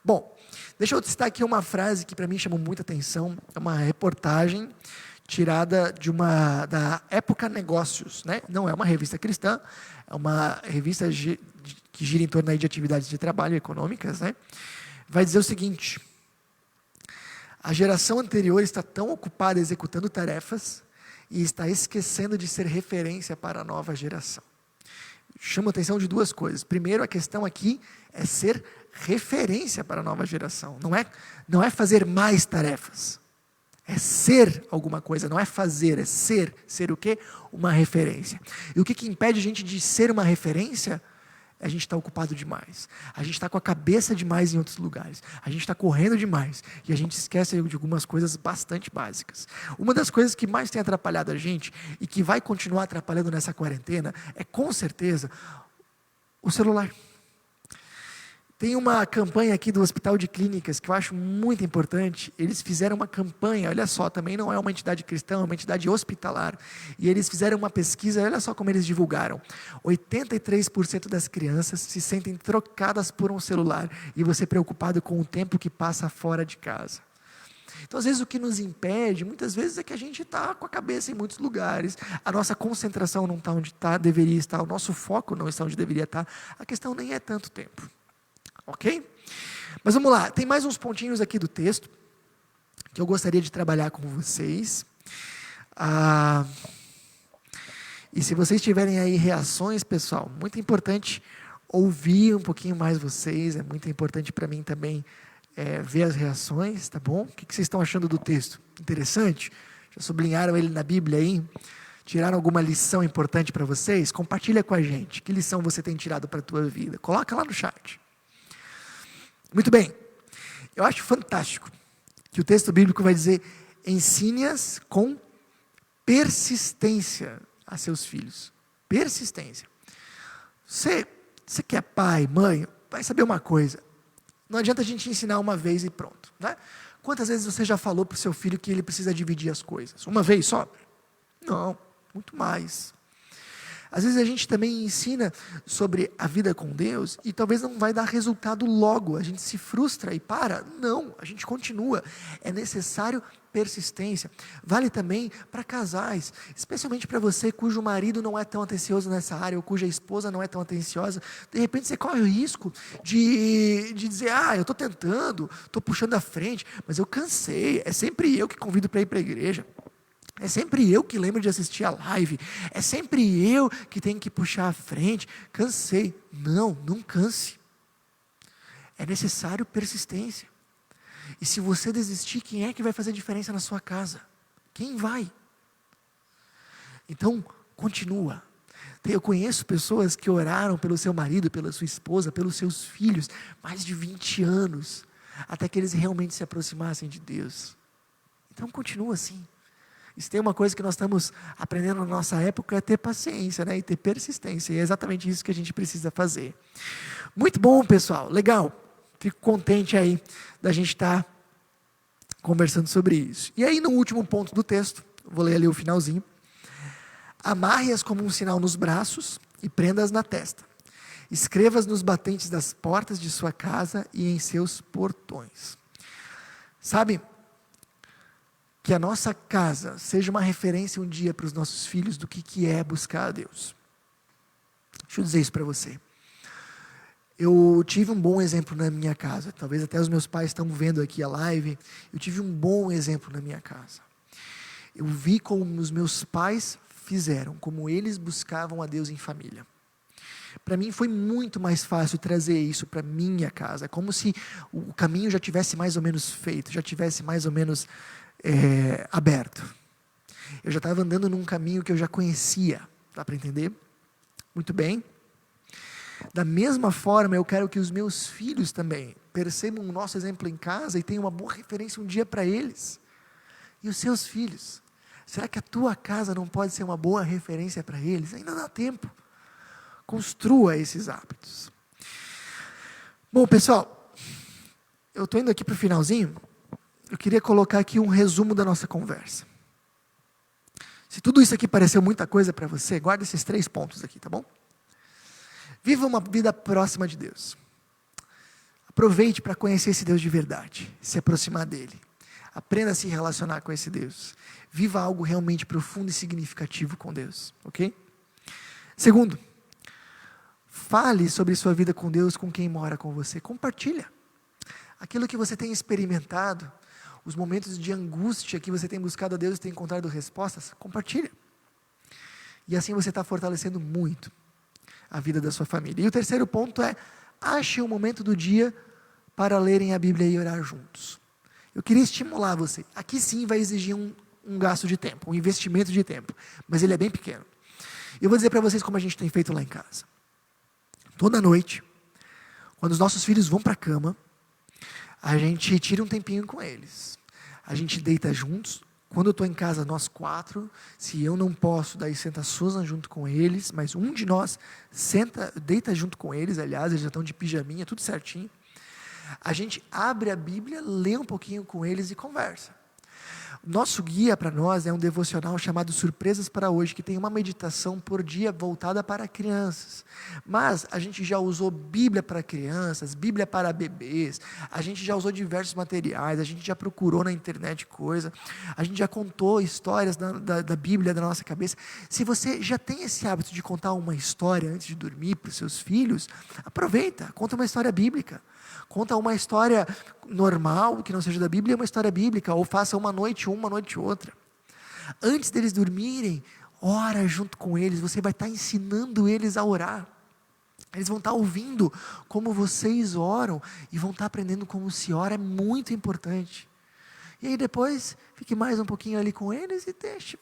Bom, deixa eu citar aqui uma frase que para mim chamou muita atenção. É uma reportagem tirada da Época Negócios, né? Não é uma revista cristã, é uma revista que gira em torno aí de atividades de trabalho econômicas, né? Vai dizer o seguinte: a geração anterior está tão ocupada executando tarefas e está esquecendo de ser referência para a nova geração. Chama a atenção de duas coisas. Primeiro, a questão aqui é ser referência para a nova geração. Não é fazer mais tarefas. É ser alguma coisa, não é fazer, é ser. Ser o quê? Uma referência. E o que impede a gente de ser uma referência? A gente está ocupado demais, a gente está com a cabeça demais em outros lugares, a gente está correndo demais, e a gente esquece de algumas coisas bastante básicas. Uma das coisas que mais tem atrapalhado a gente, e que vai continuar atrapalhando nessa quarentena, é com certeza o celular. Tem uma campanha aqui do Hospital de Clínicas que eu acho muito importante. Eles fizeram uma campanha, olha só, também não é uma entidade cristã, é uma entidade hospitalar. E eles fizeram uma pesquisa, olha só como eles divulgaram. 83% das crianças se sentem trocadas por um celular. E você preocupado com o tempo que passa fora de casa. Então, às vezes, o que nos impede, muitas vezes, é que a gente está com a cabeça em muitos lugares, a nossa concentração não está onde deveria estar, o nosso foco não está onde deveria estar. A questão nem é tanto tempo. Ok? Mas vamos lá, tem mais uns pontinhos aqui do texto que eu gostaria de trabalhar com vocês. E se vocês tiverem aí reações, pessoal, muito importante ouvir um pouquinho mais vocês, é muito importante para mim também ver as reações, tá bom? O que vocês estão achando do texto? Interessante? Já sublinharam ele na Bíblia aí? Tiraram alguma lição importante para vocês? Compartilha com a gente, que lição você tem tirado para a tua vida? Coloca lá no chat. Muito bem, eu acho fantástico que o texto bíblico vai dizer, ensine-as com persistência a seus filhos. Persistência. Você que é pai, mãe, vai saber uma coisa, não adianta a gente ensinar uma vez e pronto, né? Quantas vezes você já falou para o seu filho que ele precisa dividir as coisas? Uma vez só? Não, muito mais. Às vezes a gente também ensina sobre a vida com Deus e talvez não vai dar resultado logo, a gente se frustra e para. Não, a gente continua. É necessário persistência. Vale também para casais, especialmente para você cujo marido não é tão atencioso nessa área, ou cuja esposa não é tão atenciosa. De repente você corre o risco de dizer, eu estou tentando, estou puxando à frente, mas eu cansei, é sempre eu que convido para ir para a igreja. É sempre eu que lembro de assistir a live. É sempre eu que tenho que puxar à frente. Cansei. Não canse. É necessário persistência. E se você desistir, quem é que vai fazer diferença na sua casa? Quem vai? Então, continua. Eu conheço pessoas que oraram pelo seu marido, pela sua esposa, pelos seus filhos, mais de 20 anos, até que eles realmente se aproximassem de Deus. Então, continua assim. E se tem uma coisa que nós estamos aprendendo na nossa época é ter paciência, né? E ter persistência. E é exatamente isso que a gente precisa fazer. Muito bom, pessoal. Legal. Fico contente aí da gente estar conversando sobre isso. E aí no último ponto do texto, vou ler ali o finalzinho. Amarre-as como um sinal nos braços e prenda-as na testa. Escreva-as nos batentes das portas de sua casa e em seus portões. Sabe, que a nossa casa seja uma referência um dia para os nossos filhos do que é buscar a Deus. Deixa eu dizer isso para você. Eu tive um bom exemplo na minha casa, talvez até os meus pais estão vendo aqui a live, eu tive um bom exemplo na minha casa. Eu vi como os meus pais fizeram, como eles buscavam a Deus em família. Para mim foi muito mais fácil trazer isso para minha casa, como se o caminho já tivesse mais ou menos feito, já tivesse mais ou menos aberto. Eu já estava andando num caminho que eu já conhecia, dá para entender? Muito bem. Da mesma forma, eu quero que os meus filhos também percebam o nosso exemplo em casa e tenham uma boa referência um dia para eles. E os seus filhos? Será que a tua casa não pode ser uma boa referência para eles? Ainda dá tempo. Construa esses hábitos. Bom, pessoal, eu estou indo aqui para o finalzinho. Eu queria colocar aqui um resumo da nossa conversa. Se tudo isso aqui pareceu muita coisa para você, guarda esses 3 pontos aqui, tá bom? Viva uma vida próxima de Deus. Aproveite para conhecer esse Deus de verdade, se aproximar dele. Aprenda a se relacionar com esse Deus. Viva algo realmente profundo e significativo com Deus, ok? Segundo, fale sobre sua vida com Deus com quem mora com você. Compartilha. Aquilo que você tem experimentado, os momentos de angústia que você tem buscado a Deus e tem encontrado respostas, compartilha. E assim você está fortalecendo muito a vida da sua família. E o terceiro ponto é, ache um momento do dia para lerem a Bíblia e orar juntos. Eu queria estimular você. Aqui sim vai exigir um gasto de tempo, um investimento de tempo, mas ele é bem pequeno. Eu vou dizer para vocês como a gente tem feito lá em casa. Toda noite, quando os nossos filhos vão para a cama, a gente tira um tempinho com eles. A gente deita juntos. Quando eu estou em casa, nós 4. Se eu não posso, daí senta a Susan junto com eles. Mas um de nós deita junto com eles. Aliás, eles já estão de pijaminha, tudo certinho. A gente abre a Bíblia, lê um pouquinho com eles e conversa. Nosso guia para nós é um devocional chamado Surpresas para Hoje, que tem uma meditação por dia voltada para crianças. Mas a gente já usou Bíblia para crianças, Bíblia para bebês, a gente já usou diversos materiais, a gente já procurou na internet coisa, a gente já contou histórias da Bíblia da nossa cabeça. Se você já tem esse hábito de contar uma história antes de dormir para os seus filhos, aproveita, conta uma história bíblica. Conta uma história normal, que não seja da Bíblia, uma história bíblica, ou faça uma noite outra. Antes deles dormirem, ora junto com eles, você vai estar ensinando eles a orar. Eles vão estar ouvindo como vocês oram, e vão estar aprendendo como se ora, é muito importante. E aí depois, fique mais um pouquinho ali com eles e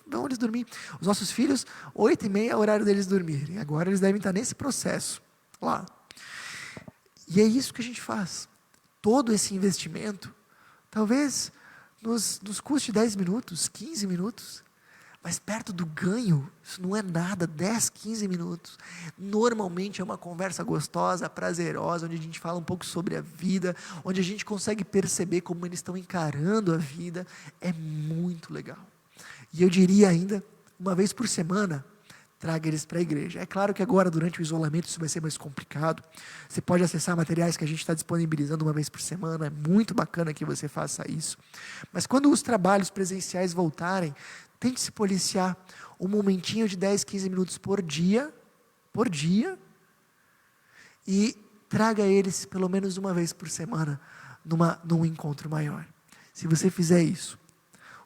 vão eles dormir. Os nossos filhos, 8h30 é o horário deles dormirem, agora eles devem estar nesse processo, lá. E é isso que a gente faz. Todo esse investimento, talvez nos custe 10 minutos, 15 minutos, mas perto do ganho, isso não é nada, 10, 15 minutos. Normalmente é uma conversa gostosa, prazerosa, onde a gente fala um pouco sobre a vida, onde a gente consegue perceber como eles estão encarando a vida. É muito legal. E eu diria ainda, uma vez por semana, traga eles para a igreja. É claro que agora, durante o isolamento, isso vai ser mais complicado. Você pode acessar materiais que a gente está disponibilizando uma vez por semana. É muito bacana que você faça isso. Mas quando os trabalhos presenciais voltarem, tente se policiar um momentinho de 10, 15 minutos por dia, e traga eles pelo menos uma vez por semana num encontro maior. Se você fizer isso,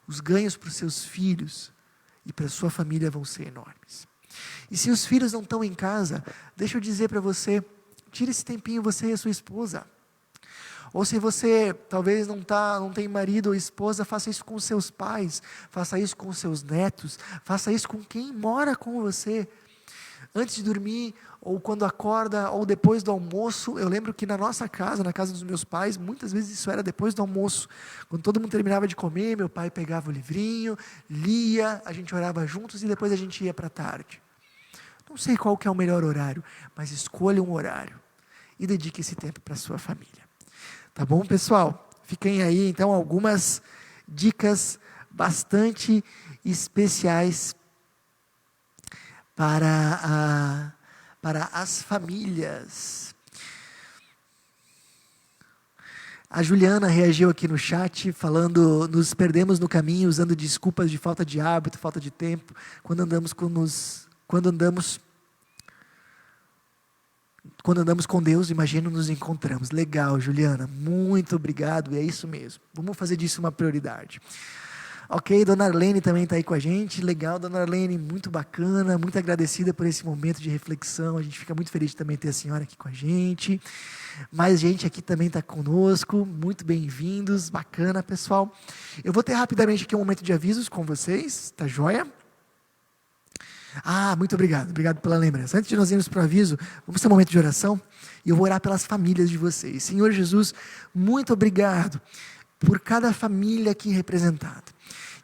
os ganhos para os seus filhos e para a sua família vão ser enormes. E se os filhos não estão em casa, deixa eu dizer para você, tire esse tempinho, você e a sua esposa. Ou se você talvez não tem marido ou esposa, faça isso com os seus pais, faça isso com os seus netos, faça isso com quem mora com você. antes de dormir, ou quando acorda, ou depois do almoço. Eu lembro que na nossa casa, na casa dos meus pais, muitas vezes isso era depois do almoço. Quando todo mundo terminava de comer, meu pai pegava o livrinho, lia, a gente orava juntos e depois a gente ia para a tarde. Não sei qual que é o melhor horário, mas escolha um horário e dedique esse tempo para a sua família. Tá bom, pessoal? Fiquem aí, então, algumas dicas bastante especiais para as famílias. A Juliana reagiu aqui no chat, falando: nos perdemos no caminho, usando desculpas de falta de hábito, falta de tempo, quando andamos com Deus, imagino, nos encontramos. Legal, Juliana, muito obrigado, e é isso mesmo, vamos fazer disso uma prioridade. Ok, Dona Arlene também está aí com a gente. Legal, Dona Arlene, muito bacana, muito agradecida por esse momento de reflexão. A gente fica muito feliz de também ter a senhora aqui com a gente. Mais gente aqui também está conosco, muito bem-vindos, bacana, pessoal. Eu vou ter rapidamente aqui um momento de avisos com vocês, tá joia? Muito obrigado pela lembrança. Antes de nós irmos para o aviso, vamos ter um momento de oração, e eu vou orar pelas famílias de vocês. Senhor Jesus, muito obrigado por cada família aqui representada.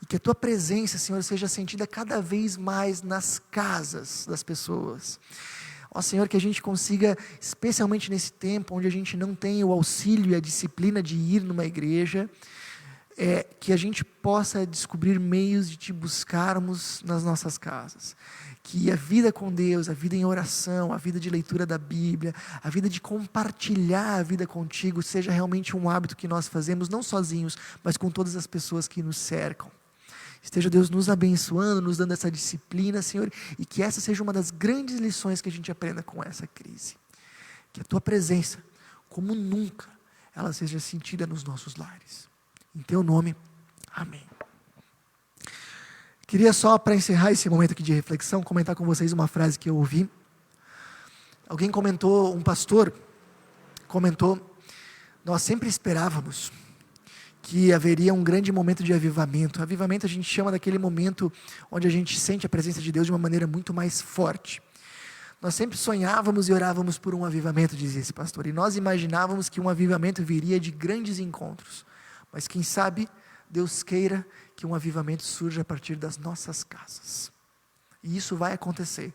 E que a Tua presença, Senhor, seja sentida cada vez mais nas casas das pessoas. Ó Senhor, que a gente consiga, especialmente nesse tempo onde a gente não tem o auxílio e a disciplina de ir numa igreja, que a gente possa descobrir meios de Te buscarmos nas nossas casas. Que a vida com Deus, a vida em oração, a vida de leitura da Bíblia, a vida de compartilhar a vida contigo, seja realmente um hábito que nós fazemos, não sozinhos, mas com todas as pessoas que nos cercam. Esteja Deus nos abençoando, nos dando essa disciplina, Senhor, e que essa seja uma das grandes lições que a gente aprenda com essa crise. Que a Tua presença, como nunca, ela seja sentida nos nossos lares. Em Teu nome, amém. Queria só, para encerrar esse momento aqui de reflexão, comentar com vocês uma frase que eu ouvi. Alguém comentou, um pastor comentou: nós sempre esperávamos que haveria um grande momento de avivamento. Avivamento a gente chama daquele momento onde a gente sente a presença de Deus de uma maneira muito mais forte. Nós sempre sonhávamos e orávamos por um avivamento, dizia esse pastor, e nós imaginávamos que um avivamento viria de grandes encontros, mas quem sabe Deus queira que um avivamento surja a partir das nossas casas. E isso vai acontecer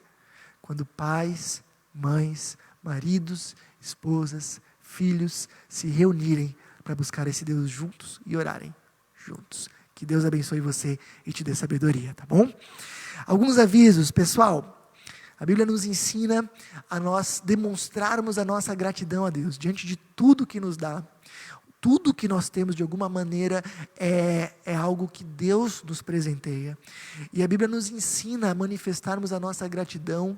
quando pais, mães, maridos, esposas, filhos se reunirem para buscar esse Deus juntos e orarem juntos. Que Deus abençoe você e te dê sabedoria, tá bom? Alguns avisos, pessoal. A Bíblia nos ensina a nós demonstrarmos a nossa gratidão a Deus, diante de tudo que nos dá. Tudo que nós temos, de alguma maneira, é algo que Deus nos presenteia. E a Bíblia nos ensina a manifestarmos a nossa gratidão,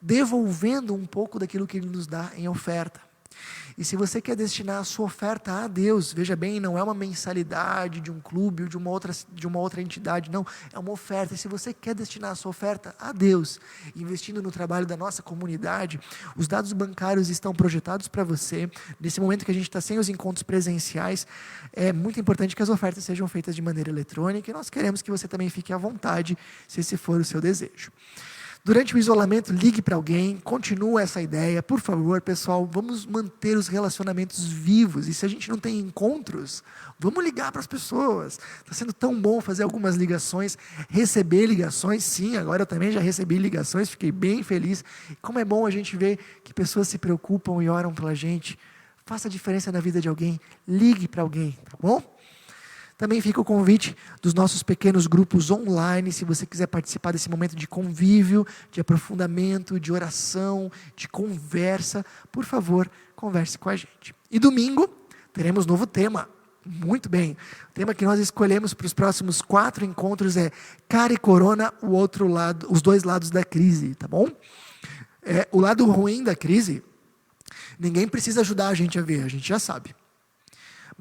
devolvendo um pouco daquilo que Ele nos dá em oferta. E se você quer destinar a sua oferta a Deus, veja bem, não é uma mensalidade de um clube ou de uma outra entidade, não, é uma oferta. E se você quer destinar a sua oferta a Deus, investindo no trabalho da nossa comunidade, os dados bancários estão projetados para você. Nesse momento que a gente está sem os encontros presenciais, é muito importante que as ofertas sejam feitas de maneira eletrônica, e nós queremos que você também fique à vontade, se esse for o seu desejo. Durante o isolamento, ligue para alguém, continua essa ideia, por favor, pessoal, vamos manter os relacionamentos vivos, e se a gente não tem encontros, vamos ligar para as pessoas. Está sendo tão bom fazer algumas ligações, receber ligações, sim, agora eu também já recebi ligações, fiquei bem feliz. Como é bom a gente ver que pessoas se preocupam e oram pela gente. Faça a diferença na vida de alguém, ligue para alguém, tá bom? Também fica o convite dos nossos pequenos grupos online, se você quiser participar desse momento de convívio, de aprofundamento, de oração, de conversa, por favor, converse com a gente. E domingo, teremos novo tema. Muito bem. O tema que nós escolhemos para os próximos 4 encontros é Cara e Corona, o outro lado, os dois lados da crise, tá bom? O lado ruim da crise, ninguém precisa ajudar a gente a ver, a gente já sabe.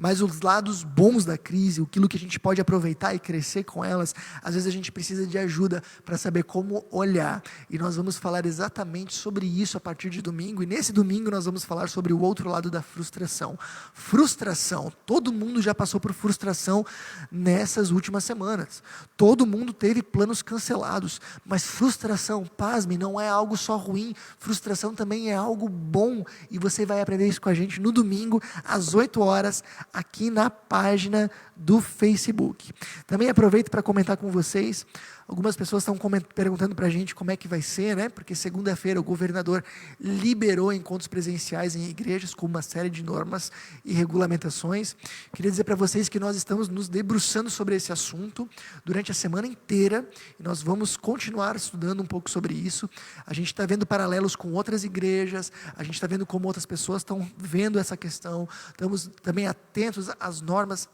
Mas os lados bons da crise, aquilo que a gente pode aproveitar e crescer com elas, às vezes a gente precisa de ajuda para saber como olhar. E nós vamos falar exatamente sobre isso a partir de domingo. E nesse domingo nós vamos falar sobre o outro lado da frustração. Frustração. Todo mundo já passou por frustração nessas últimas semanas. Todo mundo teve planos cancelados. Mas frustração, pasme, não é algo só ruim. Frustração também é algo bom. E você vai aprender isso com a gente no domingo, às 8 horas, aqui na página do Facebook. Também aproveito para comentar com vocês. Algumas pessoas estão perguntando para a gente como é que vai ser, né? Porque segunda-feira o governador liberou encontros presenciais em igrejas com uma série de normas e regulamentações. Queria dizer para vocês que nós estamos nos debruçando sobre esse assunto durante a semana inteira e nós vamos continuar estudando um pouco sobre isso. A gente está vendo paralelos com outras igrejas, a gente está vendo como outras pessoas estão vendo essa questão, estamos também atentos às normas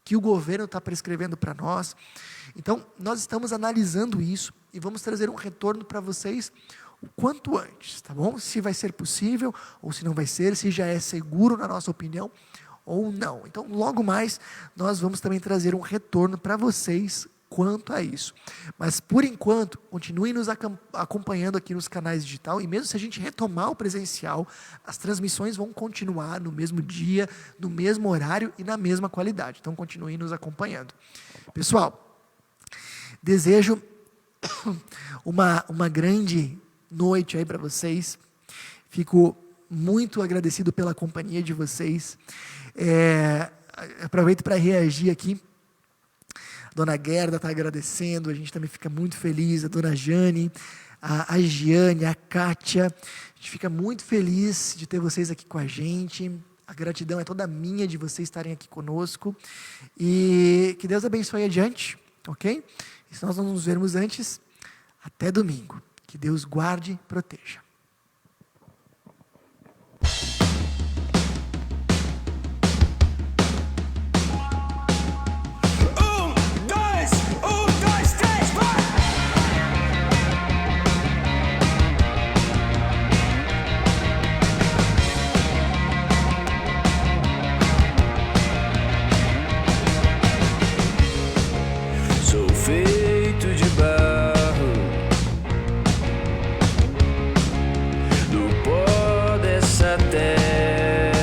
que o governo está prescrevendo para nós. Então, nós estamos analisando isso e vamos trazer um retorno para vocês o quanto antes, tá bom? Se vai ser possível ou se não vai ser, se já é seguro na nossa opinião ou não. Então, logo mais, nós vamos também trazer um retorno para vocês quanto a isso. Mas, por enquanto, continuem nos acompanhando aqui nos canais digitais e mesmo se a gente retomar o presencial, as transmissões vão continuar no mesmo dia, no mesmo horário e na mesma qualidade. Então, continuem nos acompanhando. Pessoal, desejo uma grande noite aí para vocês. Fico muito agradecido pela companhia de vocês. Aproveito para reagir aqui. A dona Gerda está agradecendo, a gente também fica muito feliz. A dona Jane, a Giane, a Kátia. A gente fica muito feliz de ter vocês aqui com a gente. A gratidão é toda minha de vocês estarem aqui conosco. E que Deus abençoe adiante, ok? E se nós não nos vermos antes, até domingo. Que Deus guarde e proteja. Feito de barro, do pó dessa terra,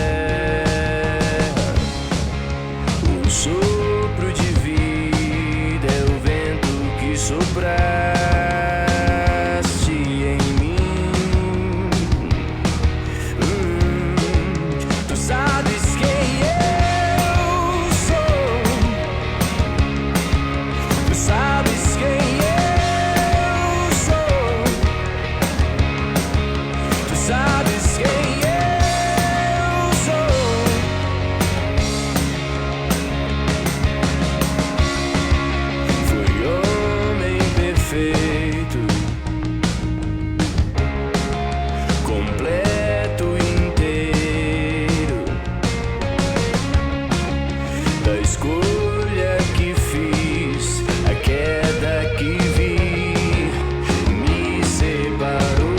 o sopro de vida é o vento que sopraste em mim. Tu sabes quem eu sou. Tu sabes quem eu sou. Tu sabes quem eu sou. Fui homem perfeito, completo inteiro, da escolha que fiz, a queda que vi me separou.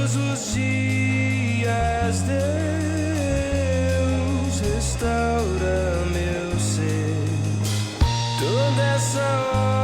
todos os dias, Deus restaura meu ser. Toda essa hora